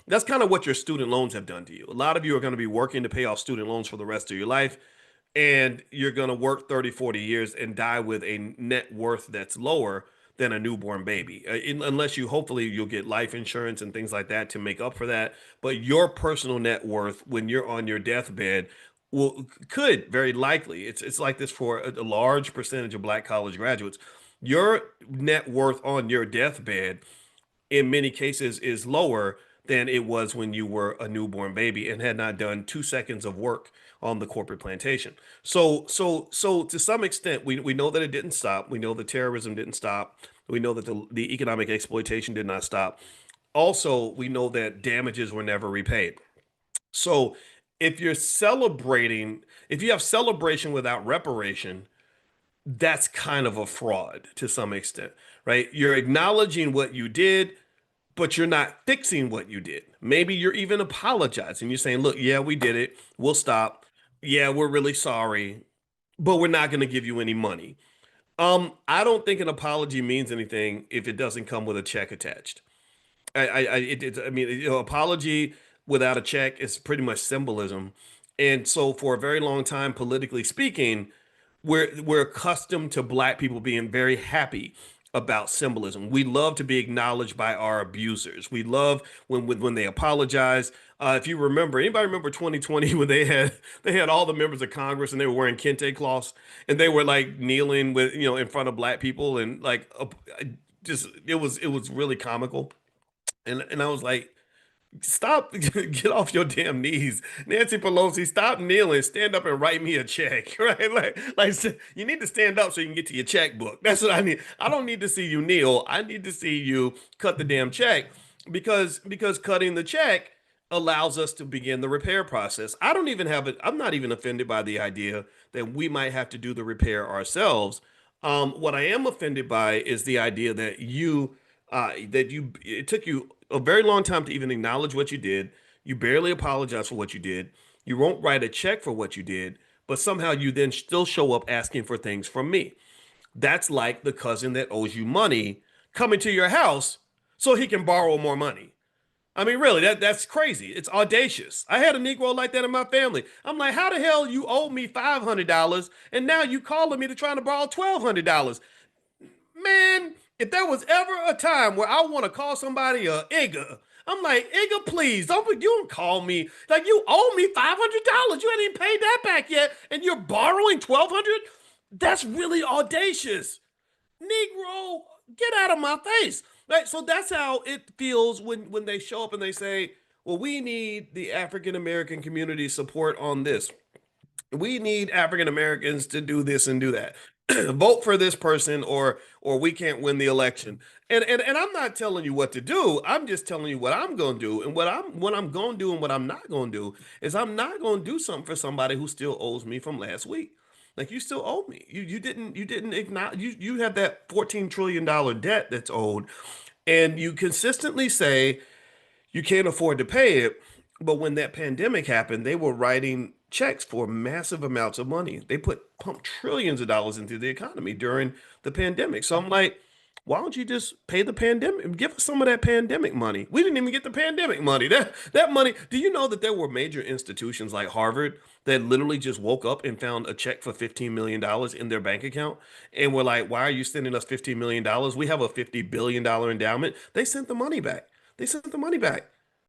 That's kind of what your student loans have done to you. A lot of you are going to be working to pay off student loans for the rest of your life, and you're going to work 30, 40 years and die with a net worth that's lower than a newborn baby. Unless you hopefully you'll get life insurance and things like that to make up for that. But your personal net worth when you're on your deathbed will could very likely it's like this for a large percentage of black college graduates. Your net worth on your deathbed in many cases is lower than it was when you were a newborn baby and had not done 2 seconds of work on the corporate plantation. So to some extent, we know that it didn't stop. We know the terrorism didn't stop. We know that the economic exploitation did not stop. Also, we know that damages were never repaid. So if you're celebrating, if you have celebration without reparation, that's kind of a fraud to some extent, right? You're acknowledging what you did, but you're not fixing what you did. Maybe you're even apologizing. You're saying, look, yeah, we did it. We'll stop. Yeah, we're really sorry, but we're not going to give you any money. I don't think an apology means anything if it doesn't come with a check attached. I mean, apology without a check is pretty much symbolism. And so for a very long time, politically speaking, we're accustomed to black people being very happy about symbolism. We love to be acknowledged by our abusers. We love when they apologize. If you remember, anybody remember 2020 when they had all the members of Congress and they were wearing kente cloths and they were like kneeling with in front of black people and like just it was really comical. And I was like, stop, get off your damn knees. Nancy Pelosi, stop kneeling, stand up and write me a check, right? You need to stand up so you can get to your checkbook. That's what I need. I don't need to see you kneel. I need to see you cut the damn check because cutting the check allows us to begin the repair process. I don't even have it. I'm not even offended by the idea that we might have to do the repair ourselves. What I am offended by is the idea that it took you a very long time to even acknowledge what you did. You barely apologize for what you did. You won't write a check for what you did, but somehow you then still show up asking for things from me. That's like the cousin that owes you money coming to your house so he can borrow more money. I mean, really, that's crazy. It's audacious. I had a Negro like that in my family. I'm like, how the hell you owe me $500 and now you calling me to trying to borrow $1,200? Man, if there was ever a time where I want to call somebody a igger, I'm like, igger, please you don't call me like you owe me $500. You ain't even paid that back yet, and you're borrowing 1,200. That's really audacious, Negro. Get out of my face. Right. So that's how it feels when they show up and they say, "Well, we need the African American community support on this. We need African Americans to do this and do that. Vote for this person or we can't win the election." And I'm not telling you what to do. I'm just telling you what I'm going to do. And what I'm going to do and what I'm not going to do is I'm not going to do something for somebody who still owes me from last week. Like you still owe me. You didn't acknowledge you have that $14 trillion debt that's owed, and you consistently say you can't afford to pay it. But when that pandemic happened, they were writing checks for massive amounts of money. They pumped trillions of dollars into the economy during the pandemic. So I'm like, why don't you just pay the pandemic? Give us some of that pandemic money. We didn't even get the pandemic money. That money. Do you know that there were major institutions like Harvard that literally just woke up and found a check for $15 million in their bank account and were like, why are you sending us $15 million? We have a $50 billion endowment. They sent the money back. They sent the money back.